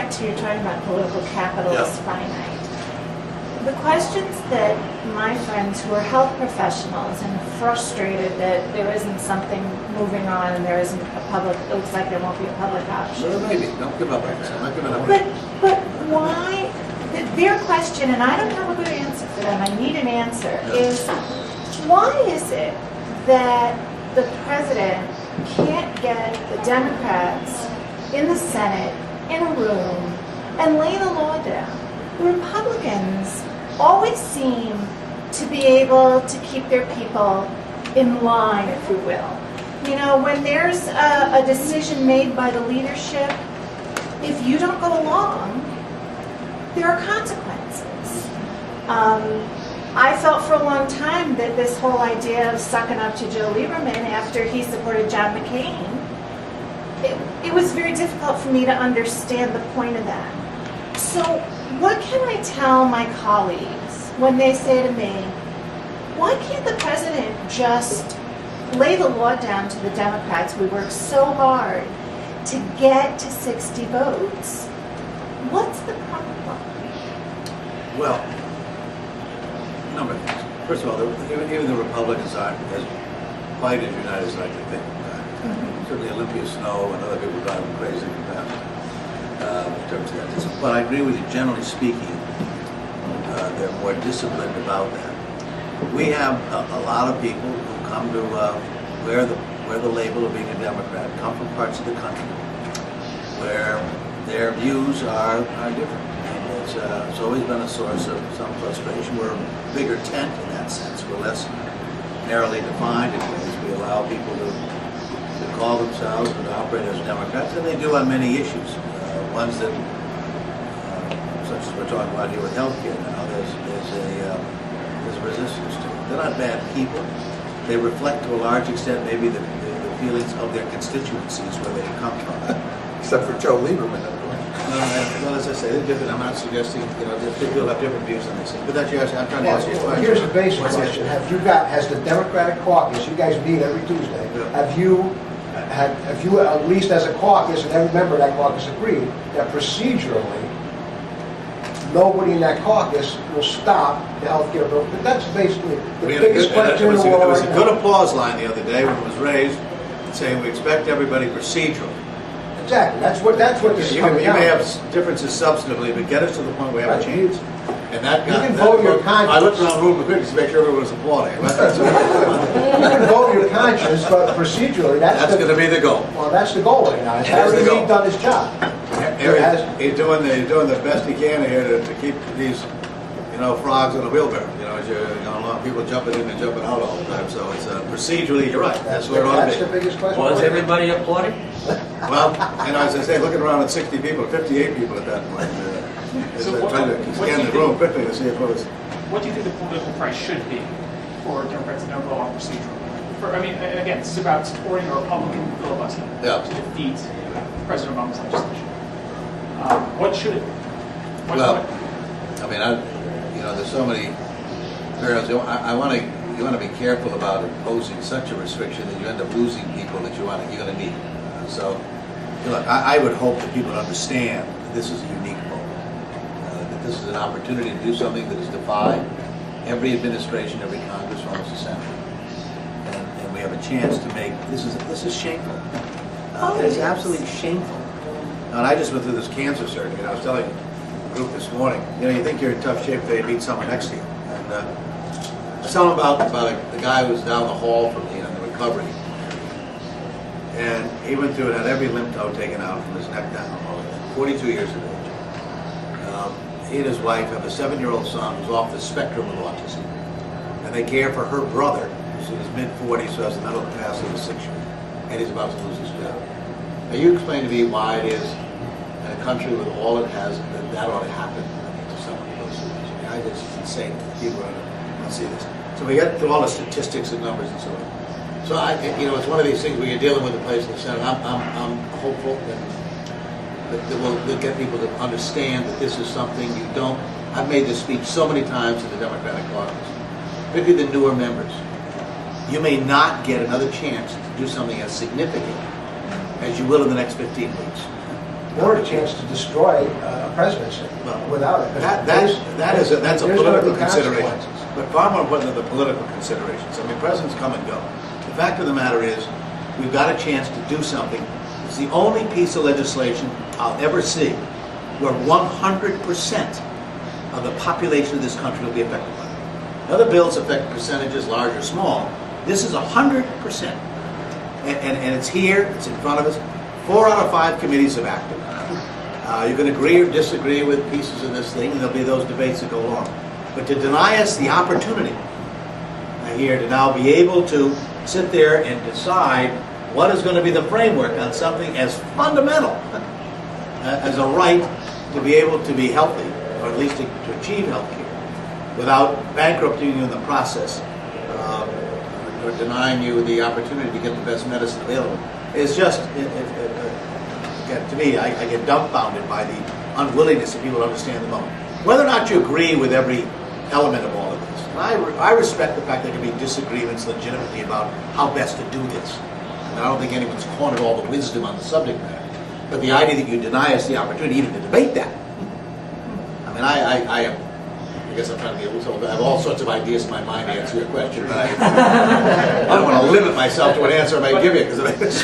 back to you're talking about political capital is finite. The questions that my friends who are health professionals and frustrated that there isn't something moving on and there isn't a public, it looks like there won't be a public option. Well, maybe. Don't give up on this. I'm not giving up. But why, their question, and I don't have a good answer for them, I need an answer, is why is it that the president can't get the Democrats in the Senate in a room and lay the law down? The Republicans always seem to be able to keep their people in line, if you will. You know, when there's a decision made by the leadership, if you don't go along, there are consequences. I felt for a long time that this whole idea of sucking up to Joe Lieberman after he supported John McCain, it was very difficult for me to understand the point of that. So what can I tell my colleagues when they say to me, why can't the president just lay the law down to the Democrats? We worked so hard to get to 60 votes. What's the problem? Well, a number of things. First of all, even the Republicans aren't as quite as united as I think. Certainly Olympia Snow and other people drive them crazy in terms of that. But I agree with you, generally speaking, they're more disciplined about that. We have a lot of people who come to wear the label of being a Democrat, come from parts of the country where their views are different. And it's always been a source of some frustration. We're a bigger tent in that sense. We're less narrowly defined in ways. We allow people to call themselves and to operate as Democrats, and they do on many issues. Ones that, such as we're talking about here with healthcare now, there's a resistance to it. They're not bad people. They reflect to a large extent maybe the feelings of their constituencies where they come from. Except for Joe Lieberman, of course. Well, as I say, they're different. I'm not suggesting, people have different views than they see. But that's your, I'm trying to ask you a question. Here's the basic question. Has the Democratic caucus, you guys meet every Tuesday, have you, at least as a caucus, and every member of that caucus agreed, that procedurally, nobody in that caucus will stop the health care bill? But that's basically the biggest question in the world. There was a good applause line the other day when it was raised, saying we expect everybody procedurally. Exactly. That's what this is coming You may have differences substantively, but get us to the point where we have a chance. And that got, you can vote your conscience. I looked around the room quickly to make sure everyone was applauding. You can vote your conscience, but procedurally, that's going to be the goal. Well, that's the goal right now. Has Harry Reid done his job? He's doing the best he can here to keep these, frogs in a wheelbarrow. As you're going along, people jumping in and jumping out all the time. So it's procedurally, you're right. That's where it ought to be. That's the biggest question. Was everybody applauding? Well, as I say, looking around at 60 people, 58 people at that point. Trying to scan the room quickly to see if it was. What do you think the political price should be for Democrats to don't go on procedural? Again, this is about supporting a Republican filibuster to defeat President Obama's legislation. What should it be? There's so many barriers. You want to be careful about imposing such a restriction that you end up losing people that you're going to need. So, look, I would hope that people understand that this is a unique moment. That this is an opportunity to do something that has defied every administration, every Congress, almost a century. And we have a chance to make this is shameful. It is absolutely shameful. And I just went through this cancer surgery. I was telling a group this morning, you think you're in tough shape if they meet someone next to you. And I was telling them about the guy who was down the hall from me in the recovery. And he went through and had every lymph node taken out from his neck down, 42 years of age. He and his wife have a 7-year-old son who's off the spectrum of autism. And they care for her brother, who's in his mid-40s, who has the mental capacity of a 6-year-old. And he's about to lose his job. Now you explain to me why it is in a country with all it has that ought to happen to someone who goes through this. I think it's insane that people don't see this. So we get through all the statistics and numbers and so on. So it's one of these things where you're dealing with a place in the Senate. I'm hopeful that we'll get people to understand that this is something you don't. I've made this speech so many times to the Democratic caucus, particularly the newer members. You may not get another chance to do something as significant as you will in the next 15 weeks. or a chance to destroy a presidency without it. 'Cause That's a there's gonna political be consideration. consequences. But far more important than the political considerations. I mean, presidents come and go. The fact of the matter is, we've got a chance to do something. It's the only piece of legislation I'll ever see where 100% of the population of this country will be affected by it. Other bills affect percentages, large or small. This is 100%. And it's here, it's in front of us. 4 out of 5 committees have acted. You can agree or disagree with pieces of this thing, and there'll be those debates that go along. But to deny us the opportunity here to now be able to sit there and decide what is going to be the framework on something as fundamental as a right to be able to be healthy, or at least to achieve health care, without bankrupting you in the process, or denying you the opportunity to get the best medicine available, is just, again, to me, I get dumbfounded by the unwillingness of people to understand the moment. Whether or not you agree with every element of all of this, and I respect the fact there can be disagreements legitimately about how best to do this. And I don't think anyone's cornered all the wisdom on the subject matter. But the idea that you deny us the opportunity even to debate that, I mean, I guess I'm trying to be able to, I have all sorts of ideas in my mind to answer your question, but I don't want to limit myself to an answer I might give you, because